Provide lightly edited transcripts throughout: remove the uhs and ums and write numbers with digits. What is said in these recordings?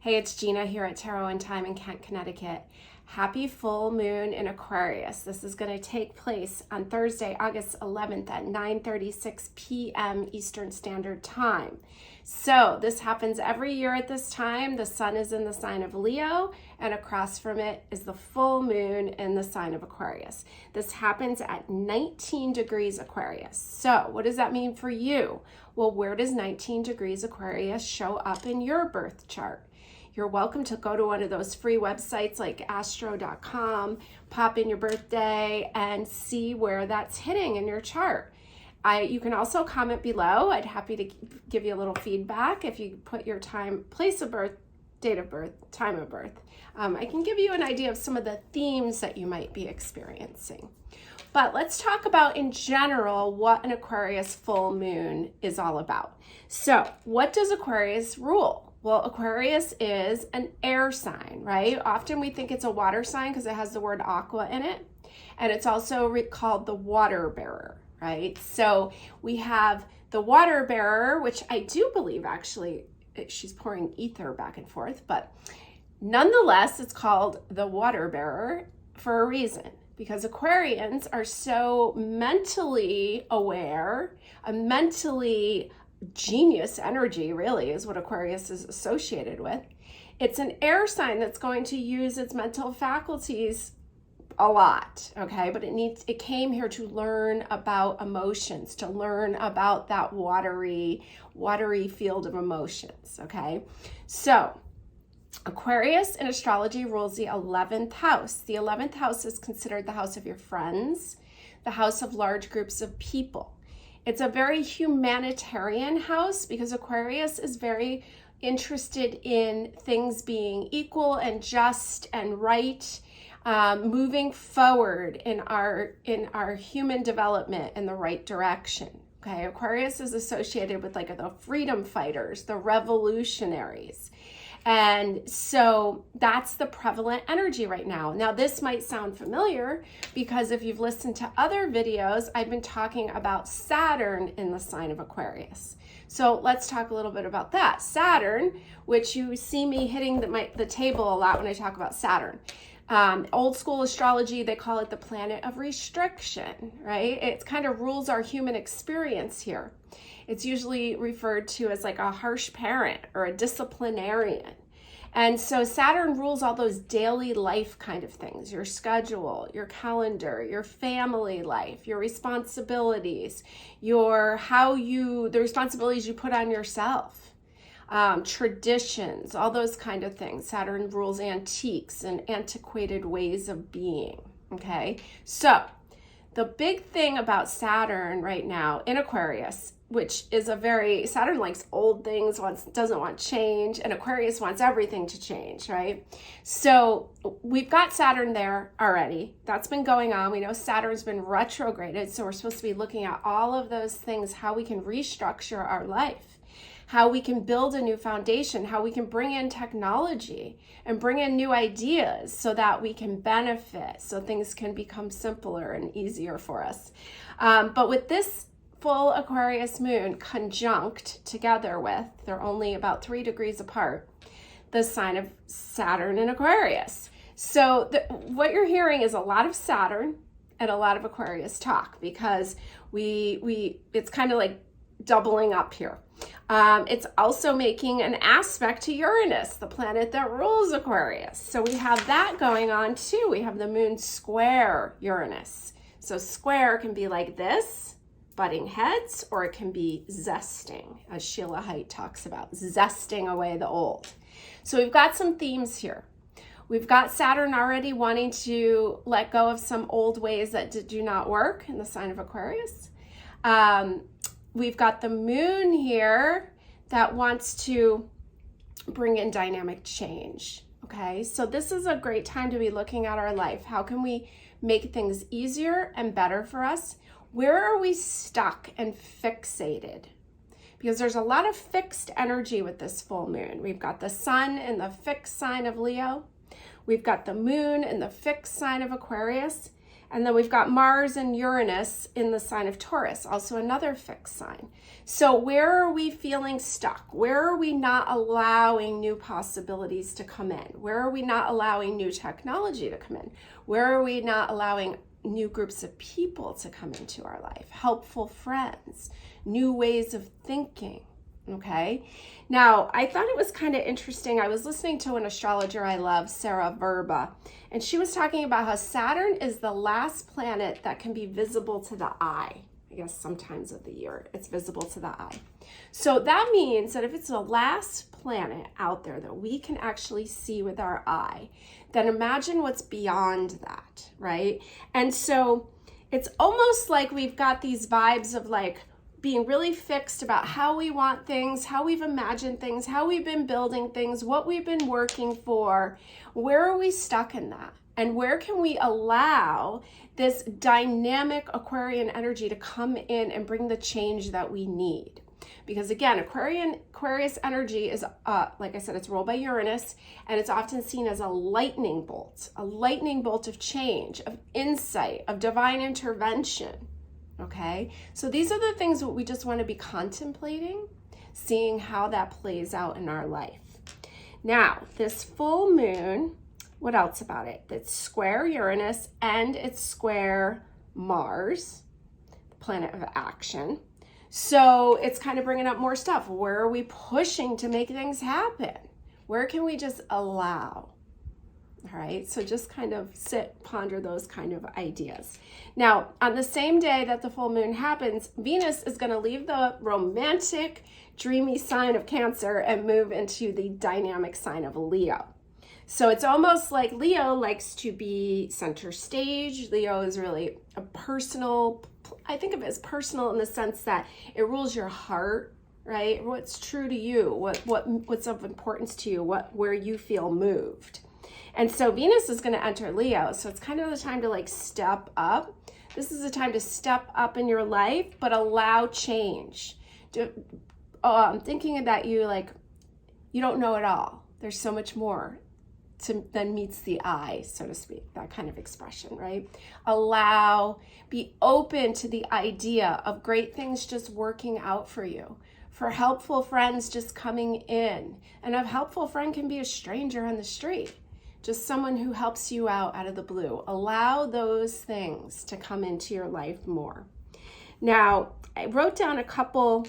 Hey, it's Gina here at Tarot and Time in Kent, Connecticut. Happy full moon in Aquarius. This is going to take place on Thursday, August 11th at 9:36 p.m. Eastern Standard Time. So this happens every year at this time. The sun is in the sign of Leo, and across from it is the full moon in the sign of Aquarius. This happens at 19 degrees Aquarius. So what does that mean for you? Well, where does 19 degrees Aquarius show up in your birth chart? You're welcome to go to one of those free websites like astro.com, pop in your birthday, and see where that's hitting in your chart. You can also comment below. I'd happy to give you a little feedback if you put your time, place of birth, date of birth, time of birth. I can give you an idea of some of the themes that you might be experiencing. But let's talk about in general what an Aquarius full moon is all about. So what does Aquarius rule? Well, Aquarius is an air sign, right? Often we think it's a water sign because it has the word aqua in it. And it's also called the water bearer, right? So we have the water bearer, which I do believe actually she's pouring ether back and forth, but nonetheless, it's called the water bearer for a reason, because Aquarians are so mentally aware, a mentally genius energy really is what Aquarius is associated with. It's an air sign that's going to use its mental faculties a lot, okay? But it came here to learn about emotions, to learn about that watery field of emotions, okay? So Aquarius in astrology rules the 11th house. The 11th house is considered the house of your friends, the house of large groups of people. It's a very humanitarian house because Aquarius is very interested in things being equal and just and right, moving forward in our human development in the right direction. Okay, Aquarius is associated with like the freedom fighters, the revolutionaries. And so that's the prevalent energy right now. Now, this might sound familiar because if you've listened to other videos, I've been talking about Saturn in the sign of Aquarius. So let's talk a little bit about that. Saturn, which you see me hitting the table a lot when I talk about Saturn. Old school astrology, they call it the planet of restriction, right? It kind of rules our human experience here. It's usually referred to as like a harsh parent or a disciplinarian. And so Saturn rules all those daily life kind of things, your schedule, your calendar, your family life, your responsibilities, the responsibilities you put on yourself, traditions, all those kind of things. Saturn rules antiques and antiquated ways of being, okay? So the big thing about Saturn right now in Aquarius, which is Saturn likes old things, doesn't want change, and Aquarius wants everything to change, right? So we've got Saturn there already. That's been going on. We know Saturn's been retrograded, so we're supposed to be looking at all of those things, how we can restructure our life, how we can build a new foundation, how we can bring in technology and bring in new ideas so that we can benefit, so things can become simpler and easier for us. But with this full Aquarius moon conjunct together with, they're only about 3 degrees apart, the sign of Saturn in Aquarius. So what you're hearing is a lot of Saturn and a lot of Aquarius talk because it's kind of like doubling up here. It's also making an aspect to Uranus, the planet that rules Aquarius. So we have that going on too. We have the moon square Uranus. So square can be like this, butting heads, or it can be zesting, as Sheila Haidt talks about, zesting away the old. So we've got some themes here. We've got Saturn already wanting to let go of some old ways that do not work in the sign of Aquarius. We've got the moon here that wants to bring in dynamic change, okay? So this is a great time to be looking at our life. How can we make things easier and better for us? Where are we stuck and fixated? Because there's a lot of fixed energy with this full moon. We've got the sun in the fixed sign of Leo. We've got the moon in the fixed sign of Aquarius. And then we've got Mars and Uranus in the sign of Taurus, also another fixed sign. So where are we feeling stuck? Where are we not allowing new possibilities to come in? Where are we not allowing new technology to come in? Where are we not allowing new groups of people to come into our life? Helpful friends, new ways of thinking, okay? Now, I thought it was kind of interesting. I was listening to an astrologer I love, Sarah Verba, and she was talking about how Saturn is the last planet that can be visible to the eye. I guess sometimes of the year it's visible to the eye. So that means that if it's the last planet out there that we can actually see with our eye, then imagine what's beyond that, right? And so it's almost like we've got these vibes of like being really fixed about how we want things, how we've imagined things, how we've been building things, what we've been working for. Where are we stuck in that? And where can we allow this dynamic Aquarian energy to come in and bring the change that we need? Because again, Aquarius energy is, like I said, it's ruled by Uranus, and it's often seen as a lightning bolt of change, of insight, of divine intervention. Okay, so these are the things that we just want to be contemplating, seeing how that plays out in our life. Now, this full moon, what else about it? It's square Uranus and it's square Mars, the planet of action. So it's kind of bringing up more stuff. Where are we pushing to make things happen? Where can we just allow? All right, so just kind of ponder those kind of ideas. Now, on the same day that the full moon happens, Venus is going to leave the romantic, dreamy sign of Cancer and move into the dynamic sign of Leo. So it's almost like Leo likes to be center stage. Leo is really a personal, I think of it as personal in the sense that it rules your heart, right? What's true to you, what's of importance to you, where you feel moved. And so Venus is going to enter Leo. So it's kind of the time to like step up. This is the time to step up in your life, but allow change. I'm thinking that you don't know it all. There's so much more than meets the eye, so to speak, that kind of expression, right? Be open to the idea of great things just working out for you, for helpful friends just coming in. And a helpful friend can be a stranger on the street, just someone who helps you out of the blue. Allow those things to come into your life more. Now, I wrote down a couple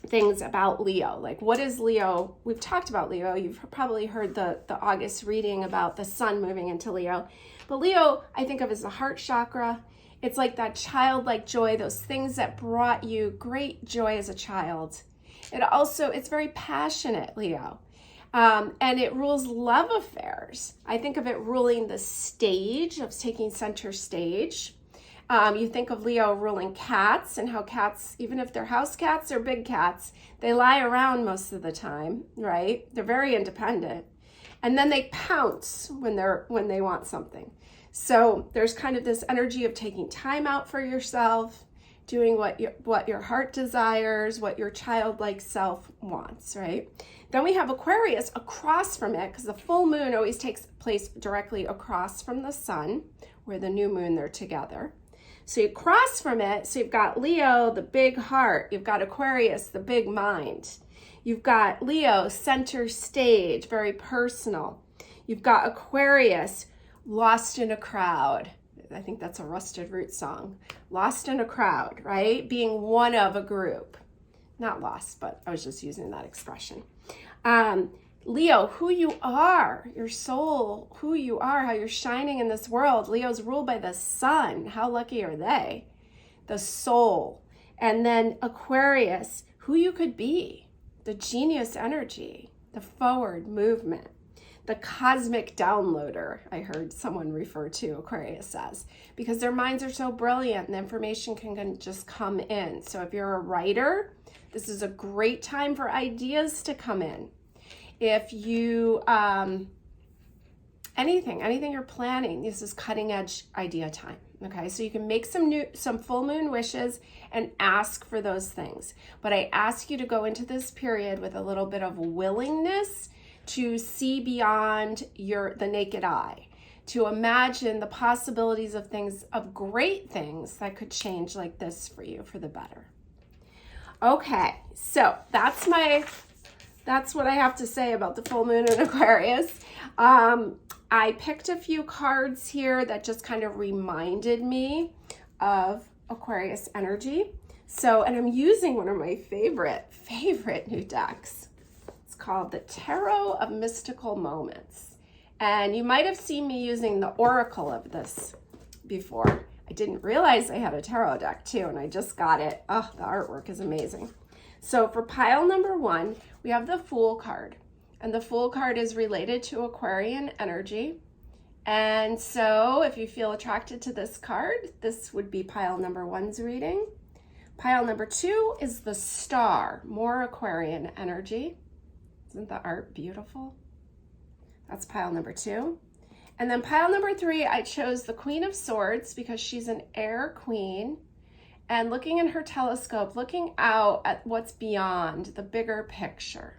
things about Leo. Like, what is Leo? We've talked about Leo. You've probably heard the August reading about the sun moving into Leo. But Leo, I think of as the heart chakra. It's like that childlike joy, those things that brought you great joy as a child. It's very passionate, Leo. And it rules love affairs. I think of it ruling the stage, of taking center stage. You think of Leo ruling cats, and how cats, even if they're house cats or big cats, they lie around most of the time, right? They're very independent. And then they pounce when they want something. So there's kind of this energy of taking time out for yourself, doing what your heart desires, what your childlike self wants, right? Then we have Aquarius across from it, because the full moon always takes place directly across from the sun, where the new moon, they're together. So you cross from it, so you've got Leo, the big heart. You've got Aquarius, the big mind. You've got Leo, center stage, very personal. You've got Aquarius, lost in a crowd. I think that's a Rusted Root song. Lost in a crowd, right? Being one of a group. Not lost, but I was just using that expression. Leo, who you are, your soul, who you are, how you're shining in this world. Leo's ruled by the sun. How lucky are they? The soul. And then Aquarius, who you could be, the genius energy, the forward movement, the cosmic downloader, I heard someone refer to Aquarius as, because their minds are so brilliant and the information can just come in. So if you're a writer, this is a great time for ideas to come in. If you, anything you're planning, this is cutting edge idea time. Okay, so you can make some full moon wishes and ask for those things. But I ask you to go into this period with a little bit of willingness to see beyond the naked eye, to imagine the possibilities of things, of great things that could change like this for you for the better. Okay, so that's what I have to say about the full moon in Aquarius. I picked a few cards here that just kind of reminded me of Aquarius energy. So, and I'm using one of my favorite new decks. It's called the Tarot of Mystical Moments. And you might have seen me using the Oracle of this before. I didn't realize I had a tarot deck too, and I just got it. Oh, the artwork is amazing. So for pile number 1, we have the Fool card. And the Fool card is related to Aquarian energy. And so if you feel attracted to this card, this would be pile number 1's reading. Pile number 2 is the Star, more Aquarian energy. Isn't the art beautiful? That's pile number 2. And then pile number 3, I chose the Queen of Swords because she's an air queen and looking in her telescope, looking out at what's beyond the bigger picture.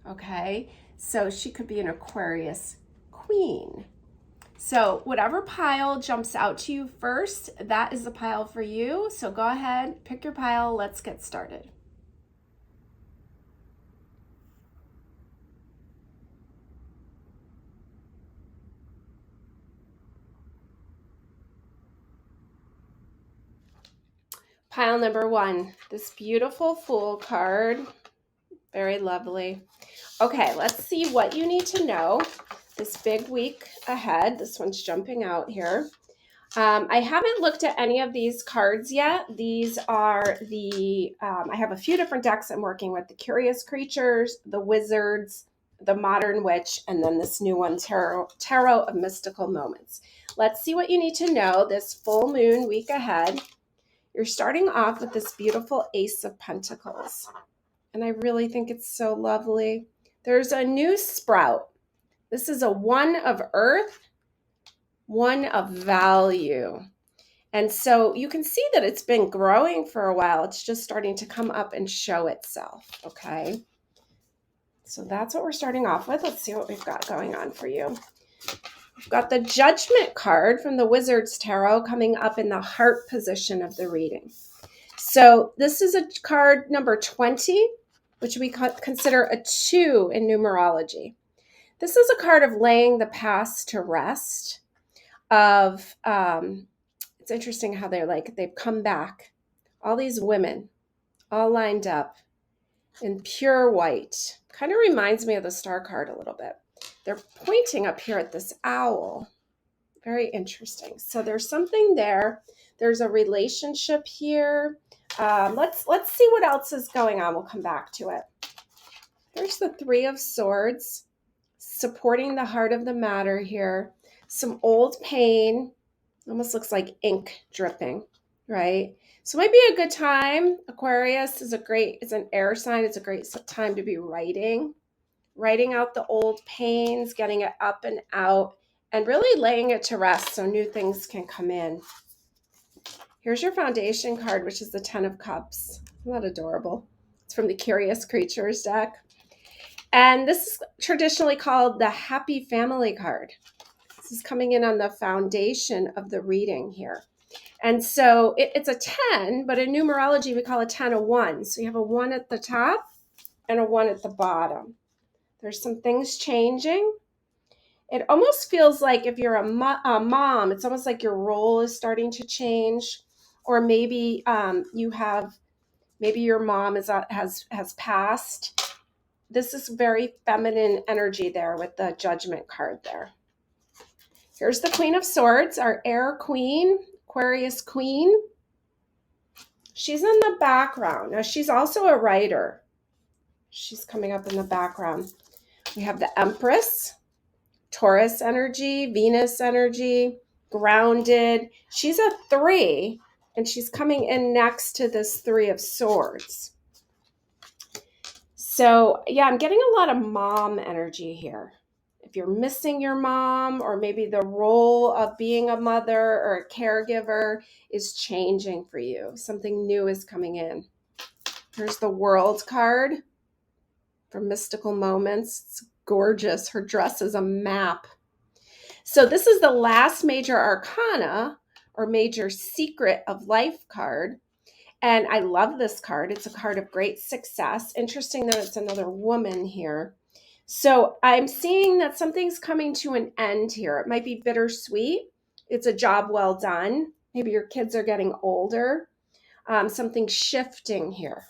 Okay, so she could be an Aquarius queen. So whatever pile jumps out to you first, that is the pile for you. So go ahead, pick your pile. Let's get started. Pile number 1, this beautiful Fool card. Very lovely. Okay, let's see what you need to know this big week ahead. This one's jumping out here. I haven't looked at any of these cards yet. These are the, I have a few different decks I'm working with. The Curious Creatures, the Wizards, the Modern Witch, and then this new one, Tarot of Mystical Moments. Let's see what you need to know this full moon week ahead. You're starting off with this beautiful Ace of Pentacles. And I really think it's so lovely. There's a new sprout. This is a 1 of earth, 1 of value. And so you can see that it's been growing for a while. It's just starting to come up and show itself, okay? So that's what we're starting off with. Let's see what we've got going on for you. We've got the Judgment card from the Wizards Tarot coming up in the heart position of the reading. So this is a card number 20, which we consider a 2 in numerology. This is a card of laying the past to rest, of, it's interesting how they've come back. All these women, all lined up in pure white. Kind of reminds me of the Star card a little bit. They're pointing up here at this owl. Very interesting. So there's something there. There's a relationship here. Let's see what else is going on. We'll come back to it. There's the 3 of Swords, supporting the heart of the matter here. Some old pain. Almost looks like ink dripping, right? So it might be a good time. Aquarius is it's an air sign. It's a great time to be writing out the old pains, getting it up and out, and really laying it to rest so new things can come in. Here's your foundation card, which is the 10 of Cups. Isn't that adorable? It's from the Curious Creatures deck. And this is traditionally called the Happy Family card. This is coming in on the foundation of the reading here. And so it's a 10, but in numerology, we call a 10 a 1. So you have a 1 at the top and a 1 at the bottom. There's some things changing. It almost feels like if you're a mom, it's almost like your role is starting to change. Or maybe maybe your mom has passed. This is very feminine energy there with the Judgment card there. Here's the Queen of Swords, our air queen, Aquarius queen. She's in the background. Now she's also a writer. She's coming up in the background. We have the Empress, Taurus energy, Venus energy, grounded. She's a 3, and she's coming in next to this 3 of Swords. So yeah, I'm getting a lot of mom energy here. If you're missing your mom, or maybe the role of being a mother or a caregiver is changing for you. Something new is coming in. Here's the World card for Mystical Moments. It's gorgeous. Her dress is a map. So this is the last major arcana or major secret of life card. And I love this card. It's a card of great success. Interesting that it's another woman here. So I'm seeing that something's coming to an end here. It might be bittersweet. It's a job well done. Maybe your kids are getting older. Something's shifting here.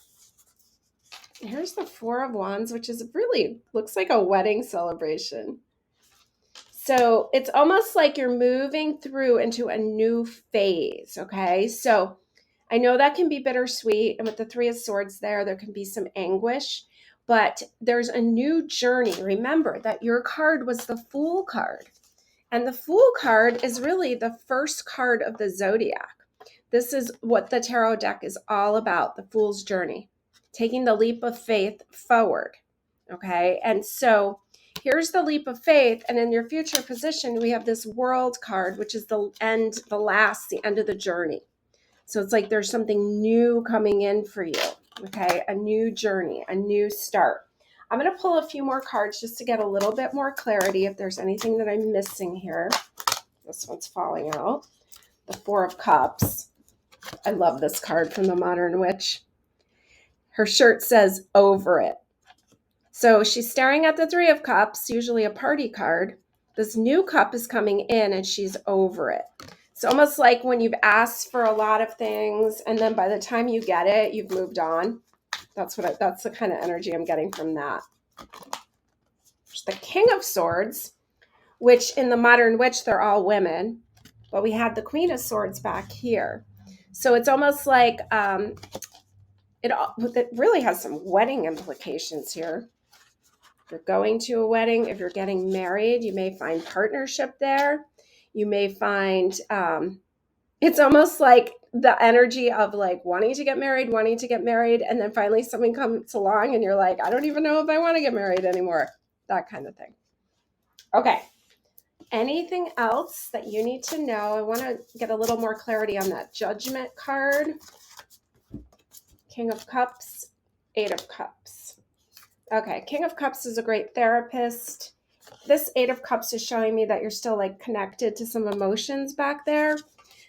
Here's the Four of Wands, which is really looks like a wedding celebration. So it's almost like you're moving through into a new phase, okay? So I know that can be bittersweet, and with the Three of Swords there can be some anguish, but there's a new journey. Remember that your card was the Fool card, and the Fool card is really the first card of the zodiac. This is what the tarot deck is all about, the Fool's journey, taking the leap of faith forward, okay? And so here's the leap of faith, and in your future position, we have this World card, which is the end, the end of the journey. So it's like there's something new coming in for you, okay? A new journey, a new start. I'm going to pull a few more cards just to get a little bit more clarity if there's anything that I'm missing here. This one's falling out. The Four of Cups. I love this card from the Modern Witch. Her shirt says, over it. So she's staring at the Three of Cups, usually a party card. This new cup is coming in and she's over it. It's almost like when you've asked for a lot of things and then by the time you get it, you've moved on. That's the kind of energy I'm getting from that. There's the King of Swords, which in the Modern Witch, they're all women, but we had the Queen of Swords back here. So it's almost like it really has some wedding implications here. If you're going to a wedding, if you're getting married, you may find partnership there. You may find it's almost like the energy of like wanting to get married, and then finally something comes along and you're like, I don't even know if I want to get married anymore. That kind of thing. Okay. Anything else that you need to know? I want to get a little more clarity on that Judgment card. King of Cups, Eight of Cups. Okay, King of Cups is a great therapist. This Eight of Cups is showing me that you're still like connected to some emotions back there.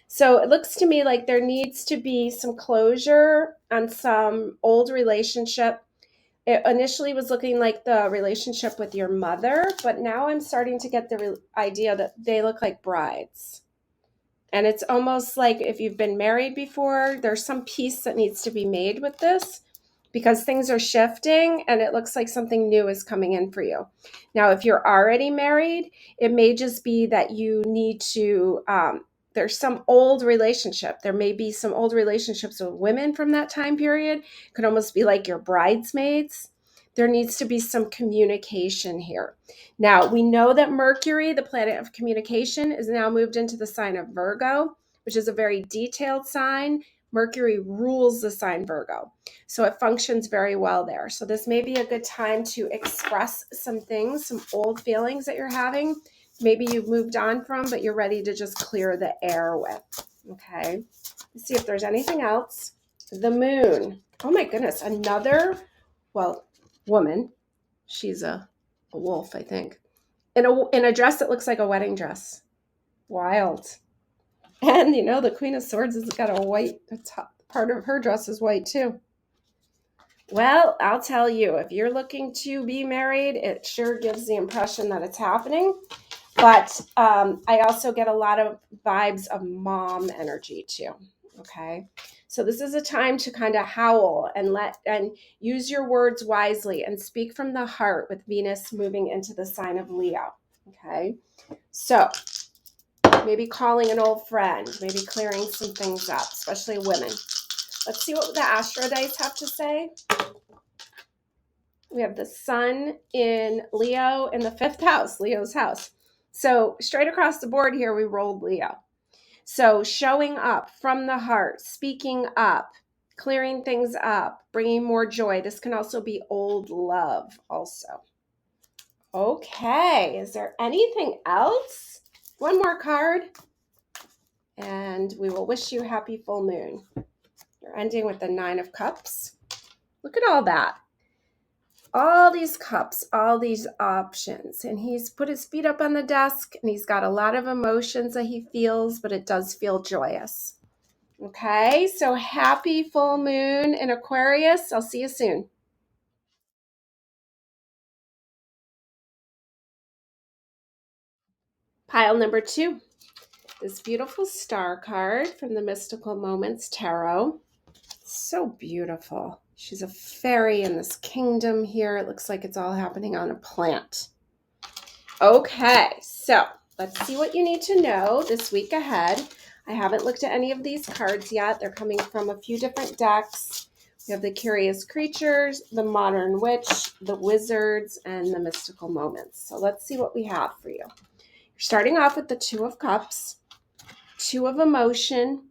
So it looks to me like there needs to be some closure on some old relationship. It initially was looking like the relationship with your mother, but now I'm starting to get the idea that they look like brides. And it's almost like if you've been married before, there's some peace that needs to be made with this because things are shifting and it looks like something new is coming in for you. Now, if you're already married, it may just be that you need to, there's some old relationship. There may be some old relationships with women from that time period. It could almost be like your bridesmaids. There needs to be some communication here. Now, we know that Mercury, the planet of communication, is now moved into the sign of Virgo, which is a very detailed sign. Mercury rules the sign Virgo, so it functions very well there. So this may be a good time to express some things, some old feelings that you're having. Maybe you've moved on from, but you're ready to just clear the air with. Okay, let's see if there's anything else. The Moon. Oh my goodness, another, woman. She's a wolf, I think. In a dress that looks like a wedding dress. Wild. And the Queen of Swords has got a white, part of her dress is white too. Well, I'll tell you, if you're looking to be married, it sure gives the impression that it's happening. But I also get a lot of vibes of mom energy too. Okay. So this is a time to kind of howl and use your words wisely and speak from the heart with Venus moving into the sign of Leo. Okay. So maybe calling an old friend, maybe clearing some things up, especially women. Let's see what the Astro Dice have to say. We have the Sun in Leo in the 5th house, Leo's house. So straight across the board here, we rolled Leo. So showing up from the heart, speaking up, clearing things up, bringing more joy. This can also be old love also. Okay, is there anything else? One more card, and we will wish you happy full moon. You're ending with the 9 of Cups. Look at all that. all these cups, all these options. And he's put his feet up on the desk and he's got a lot of emotions that he feels, but it does feel joyous. Okay, so happy full moon in Aquarius. I'll see you soon. Pile number 2. This beautiful star card from the Mystical Moments Tarot. So beautiful. She's a fairy in this kingdom here. It looks like it's all happening on a plant. Okay, so let's see what you need to know this week ahead. I haven't looked at any of these cards yet. They're coming from a few different decks. We have the Curious Creatures, the Modern Witch, the Wizards, and the Mystical Moments. So let's see what we have for you. You're starting off with the 2 of Cups, 2 of Emotion.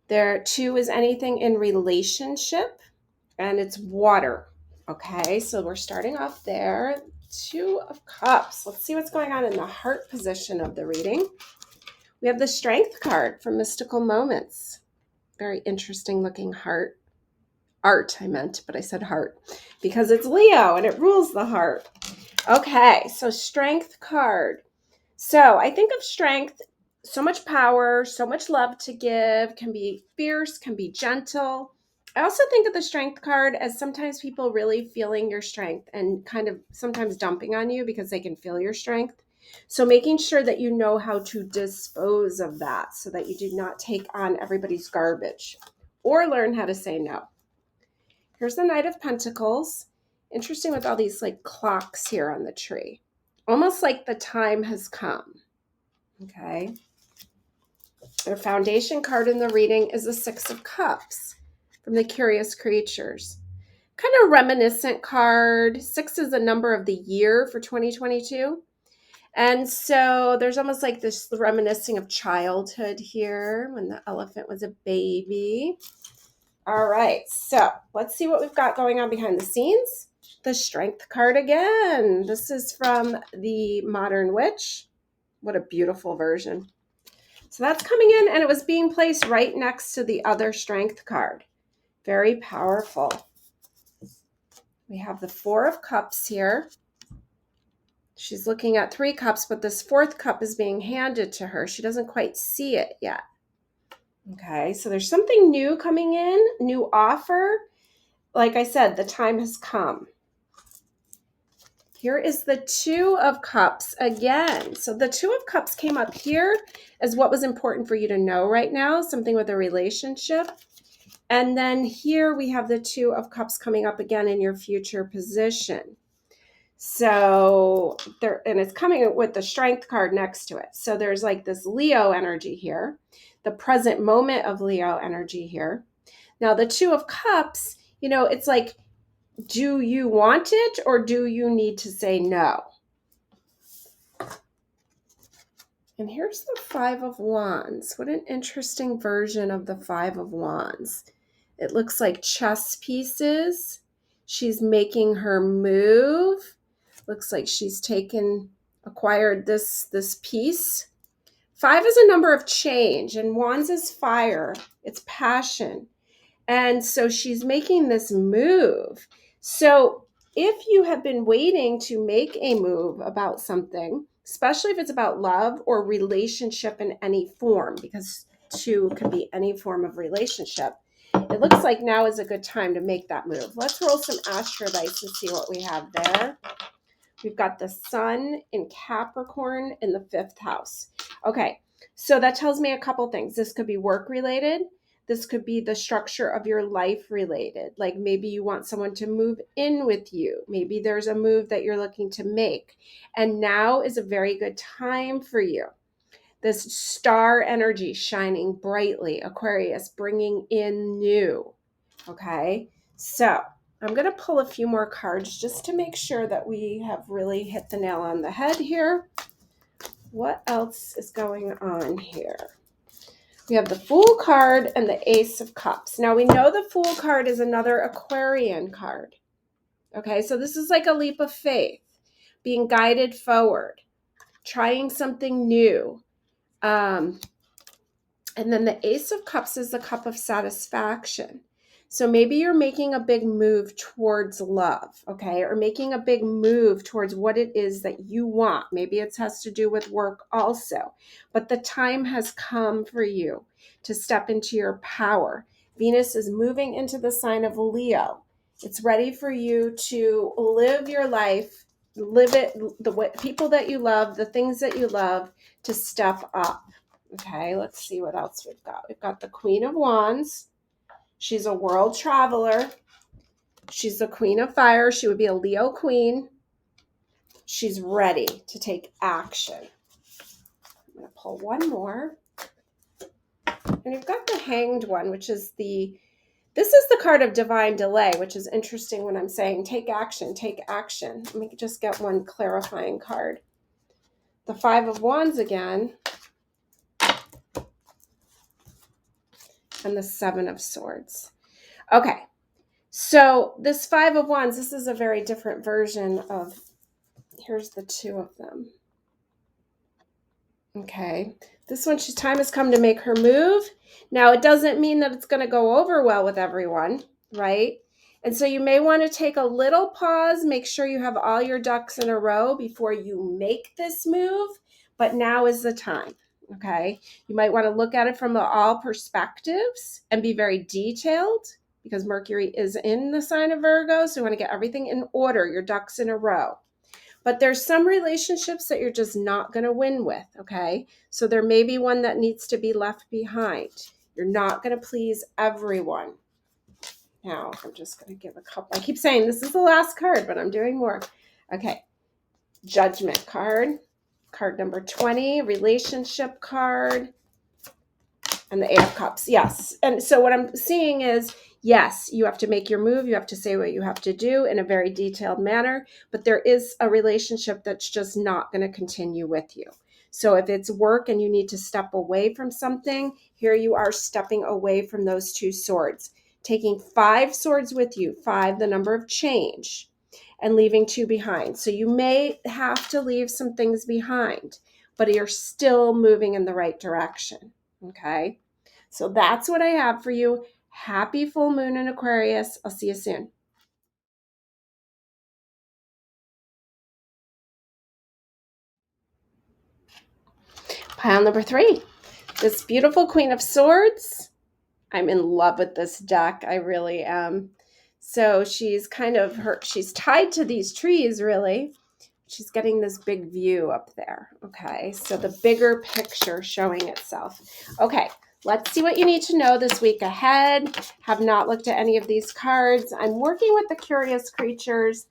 There, 2 is anything in relationship, and it's water. Okay, so we're starting off there. 2 of Cups. Let's see what's going on in the heart position of the reading. We have the Strength card from Mystical Moments. Very interesting looking heart. Art, I meant, but I said heart because it's Leo and it rules the heart. Okay, so Strength card. So I think of strength, so much power, so much love to give, can be fierce, can be gentle. I also think of the Strength card as sometimes people really feeling your strength and kind of sometimes dumping on you because they can feel your strength. So making sure that you know how to dispose of that so that you do not take on everybody's garbage or learn how to say no. Here's the Knight of Pentacles. Interesting with all these like clocks here on the tree. Almost like the time has come. Okay. Their foundation card in the reading is the 6 of Cups from the Curious Creatures. Kind of reminiscent card. 6 is the number of the year for 2022. And so there's almost like this reminiscing of childhood here when the elephant was a baby. All right, so let's see what we've got going on behind the scenes. The Strength card again. This is from the Modern Witch. What a beautiful version. So that's coming in, and it was being placed right next to the other Strength card. Very powerful. We have the 4 of Cups here. She's looking at 3 cups, but this 4th cup is being handed to her. She doesn't quite see it yet. Okay, so there's something new coming in, new offer. Like I said, the time has come. Here is the 2 of Cups again. So the 2 of Cups came up here as what was important for you to know right now, something with a relationship. And then here we have the 2 of Cups coming up again in your future position. So there, and it's coming with the Strength card next to it. So there's like this Leo energy here, the present moment of Leo energy here. Now the 2 of Cups, you know, it's like, do you want it or do you need to say no? And here's the 5 of Wands. What an interesting version of the 5 of Wands. It looks like chess pieces. She's making her move. Looks like she's acquired this piece. 5 is a number of change, and Wands is fire. It's passion. And so she's making this move. So if you have been waiting to make a move about something, especially if it's about love or relationship in any form, because 2 can be any form of relationship, it looks like now is a good time to make that move. Let's roll some Astro Dice and see what we have there. We've got the Sun in Capricorn in the 5th house. Okay, so that tells me a couple things. This could be work related. This could be the structure of your life related. Like maybe you want someone to move in with you. Maybe there's a move that you're looking to make. And now is a very good time for you. This star energy shining brightly, Aquarius, bringing in new. Okay, so I'm going to pull a few more cards just to make sure that we have really hit the nail on the head here. What else is going on here? We have the Fool card and the Ace of Cups. Now we know the Fool card is another Aquarian card. Okay, so this is like a leap of faith, being guided forward, trying something new. And then the Ace of Cups is the cup of satisfaction. So maybe you're making a big move towards love, okay? Or making a big move towards what it is that you want. Maybe it has to do with work also. But the time has come for you to step into your power. Venus is moving into the sign of Leo. It's ready for you to live your life, live it, the way, people that you love, the things that you love, to step up. Okay, let's see what else we've got. We've got the Queen of Wands. She's a world traveler. She's the Queen of Fire. She would be a Leo queen. She's ready to take action. I'm going to pull one more. And you've got the Hanged one, which is this is the card of divine delay, which is interesting when I'm saying take action, take action. Let me just get one clarifying card. The Five of Wands again. And the Seven of Swords. Okay. So this Five of Wands, this is a very different version of, here's the two of them. Okay. This one, time has come to make her move. Now, it doesn't mean that it's going to go over well with everyone, right? And so you may want to take a little pause, make sure you have all your ducks in a row before you make this move. But now is the time, okay? You might want to look at it from all perspectives and be very detailed, because Mercury is in the sign of Virgo. So you want to get everything in order, your ducks in a row. But there's some relationships that you're just not going to win with, okay? So there may be one that needs to be left behind. You're not going to please everyone. Now, I'm just going to give a couple. I keep saying this is the last card, but I'm doing more. Okay. Judgment card. Card number 20, relationship card. And the Eight of Cups. Yes. And so what I'm seeing is, yes, you have to make your move. You have to say what you have to do in a very detailed manner. But there is a relationship that's just not going to continue with you. So if it's work and you need to step away from something, here you are stepping away from those two swords. Taking 5 swords with you, 5, the number of change, and leaving 2 behind. So you may have to leave some things behind, but you're still moving in the right direction. Okay, so that's what I have for you. Happy full moon in Aquarius. I'll see you soon. Pile number 3, this beautiful Queen of Swords. I'm in love with this deck. I really am. So she's she's tied to these trees, really. She's getting this big view up there. Okay, so the bigger picture showing itself. Okay, let's see what you need to know this week ahead. Have not looked at any of these cards. I'm working with the Curious Creatures,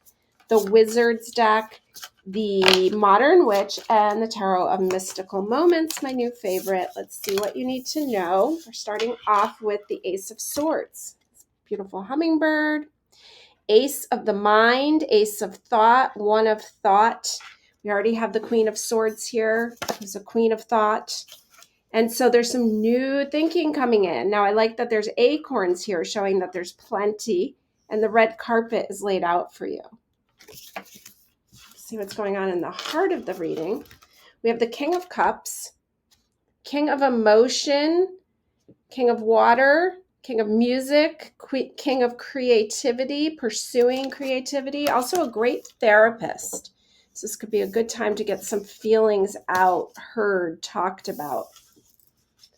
the Wizards deck, the Modern Witch, and the Tarot of Mystical Moments, my new favorite. Let's see what you need to know. We're starting off with the Ace of Swords. Beautiful hummingbird. Ace of the Mind, Ace of Thought, One of Thought. We already have the Queen of Swords here, who's a Queen of Thought. And so there's some new thinking coming in. Now, I like that there's acorns here showing that there's plenty, and the red carpet is laid out for you. See what's going on in the heart of the reading. We have the King of Cups, King of Emotion, King of Water, King of Music, King of Creativity, pursuing creativity, also a great therapist. So this could be a good time to get some feelings out, heard, talked about.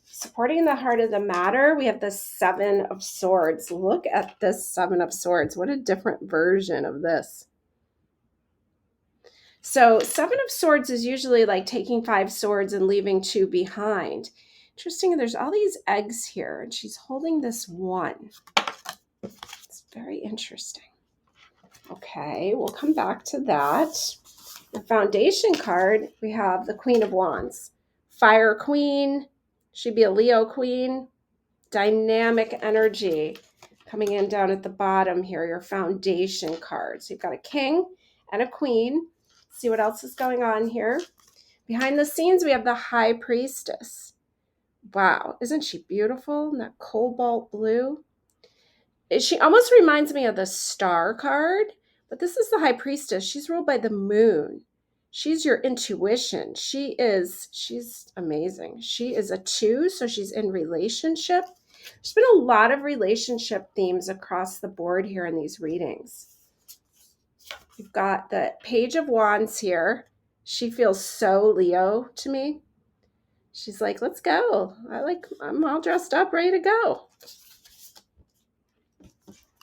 Supporting the heart of the matter, we have the Seven of Swords. Look at this Seven of Swords. What a different version of this. So Seven of Swords is usually like taking 5 swords and leaving 2 behind. Interesting, there's all these eggs here, and she's holding this one. It's very interesting. Okay, we'll come back to that. The foundation card, we have the Queen of Wands. Fire Queen, she'd be a Leo Queen. Dynamic energy coming in down at the bottom here, your foundation card. So you've got a king and a queen. See what else is going on here. Behind the scenes, we have the High Priestess. Wow, isn't she beautiful in that cobalt blue? She almost reminds me of the Star card, but this is the High Priestess. She's ruled by the moon. She's your intuition. She's amazing. She is a 2, so she's in relationship. There's been a lot of relationship themes across the board here in these readings. You've got the Page of Wands here. She feels so Leo to me. She's like, let's go. I'm all dressed up, ready to go.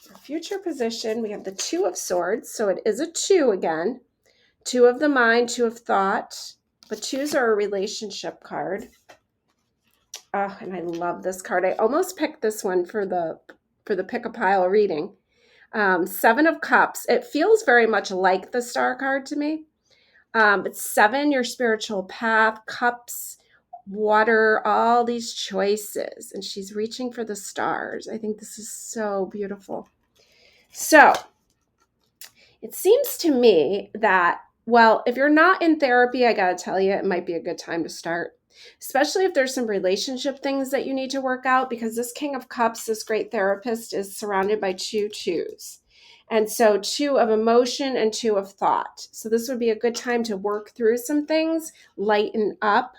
For future position, we have the Two of Swords. So it is a 2 again. 2 of the mind, 2 of thought. But 2s are a relationship card. Oh, and I love this card. I almost picked this one for the pick a pile reading. 7 of Cups. It feels very much like the Star card to me. But 7, your spiritual path, Cups, water, all these choices. And she's reaching for the stars. I think this is so beautiful. So it seems to me that, well, if you're not in therapy, I got to tell you, it might be a good time to start, especially if there's some relationship things that you need to work out, because this King of Cups, this great therapist, is surrounded by 2 2s. And so 2 of emotion and 2 of thought. So this would be a good time to work through some things, lighten up,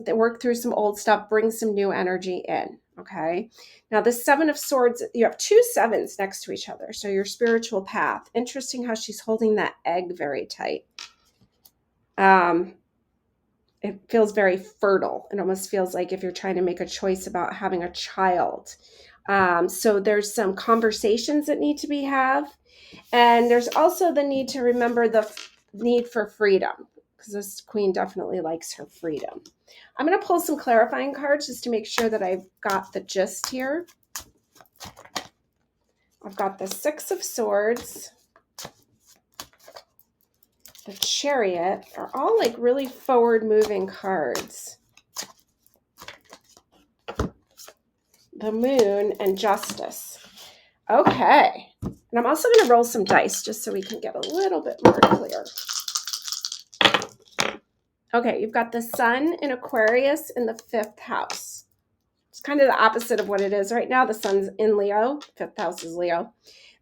work through some old stuff, bring some new energy in. Okay. Now the 7 of Swords, you have 2 7s next to each other. So your spiritual path. Interesting how she's holding that egg very tight. It feels very fertile. It almost feels like if you're trying to make a choice about having a child. So there's some conversations that need to be had. And there's also the need to remember the need for freedom, because this queen definitely likes her freedom. I'm going to pull some clarifying cards just to make sure that I've got the gist here. I've got the 6 of Swords, the Chariot, are all like really forward moving cards. The Moon and Justice. Okay. And I'm also going to roll some dice just so we can get a little bit more clear. Okay, you've got the Sun in Aquarius in the 5th house. It's kind of the opposite of what it is right now. The Sun's in Leo. 5th house is Leo.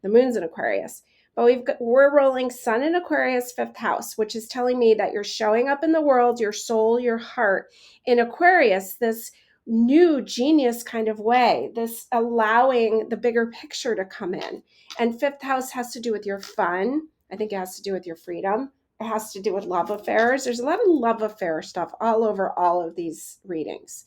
The Moon's in Aquarius. But we're rolling Sun in Aquarius, 5th house, which is telling me that you're showing up in the world, your soul, your heart. In Aquarius, this new genius kind of way, this allowing the bigger picture to come in. And 5th house has to do with your fun. I think it has to do with your freedom. It has to do with love affairs. There's a lot of love affair stuff all over all of these readings.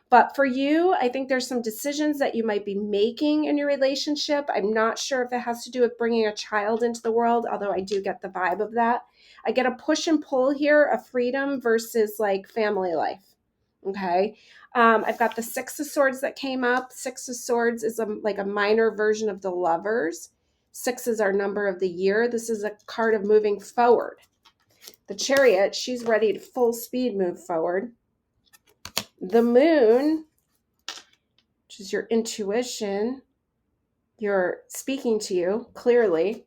But for you, I think there's some decisions that you might be making in your relationship. I'm not sure if it has to do with bringing a child into the world, although I do get the vibe of that. I get a push and pull here of freedom versus like family life. Okay. I've got the 6 of Swords that came up. 6 of Swords is like a minor version of the Lovers. 6 is our number of the year. This is a card of moving forward. The Chariot, she's ready to full speed move forward. The Moon, which is your intuition, you're speaking to you clearly.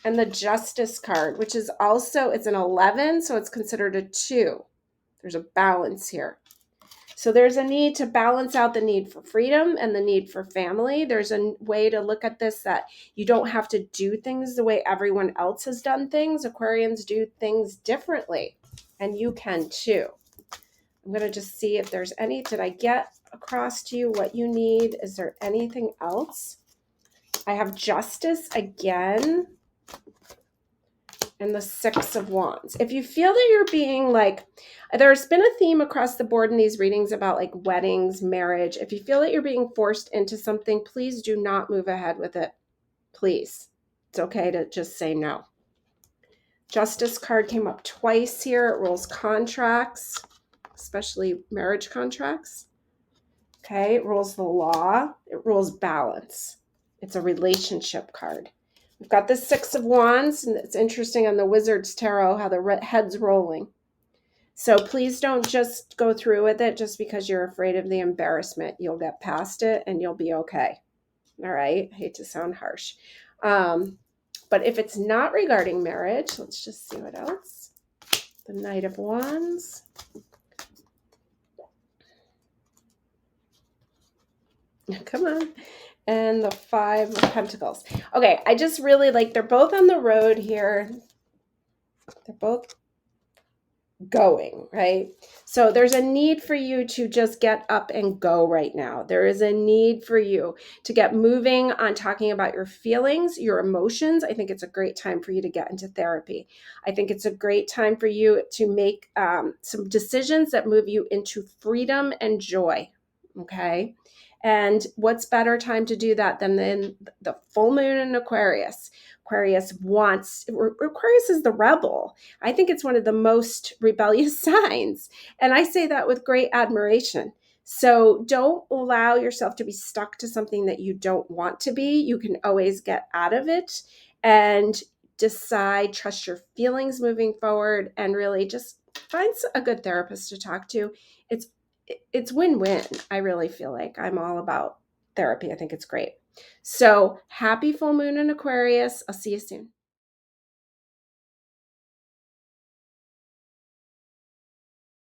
And the Justice card, which is also, it's an 11, so it's considered a 2. There's a balance here. So there's a need to balance out the need for freedom and the need for family. There's a way to look at this that you don't have to do things the way everyone else has done things. Aquarians do things differently, and you can too. I'm going to just see if there's any. Did I get across to you what you need? Is there anything else? I have Justice again. And the 6 of Wands. If you feel that you're being like, there's been a theme across the board in these readings about like weddings, marriage. If you feel that you're being forced into something, please do not move ahead with it. Please. It's okay to just say no. Justice card came up twice here. It rules contracts, especially marriage contracts. Okay, it rules the law. It rules balance. It's a relationship card. We've got the 6 of Wands, and it's interesting on the Wizard's Tarot how the head's rolling. So please don't just go through with it just because you're afraid of the embarrassment. You'll get past it and you'll be okay. All right? I hate to sound harsh. But if it's not regarding marriage, let's just see what else. The Knight of Wands. Come on. And the 5 of Pentacles. Okay, I just really like, they're both on the road here. They're both going, right? So there's a need for you to just get up and go right now. There is a need for you to get moving on talking about your feelings, your emotions. I think it's a great time for you to get into therapy. I think it's a great time for you to make some decisions that move you into freedom and joy, okay? And what's better time to do that than the full moon in Aquarius? Aquarius is the rebel. I think it's one of the most rebellious signs. And I say that with great admiration. So don't allow yourself to be stuck to something that you don't want to be. You can always get out of it and decide, trust your feelings moving forward, and really just find a good therapist to talk to. It's win-win. I really feel like I'm all about therapy. I think it's great. So happy full moon in Aquarius. I'll see you soon.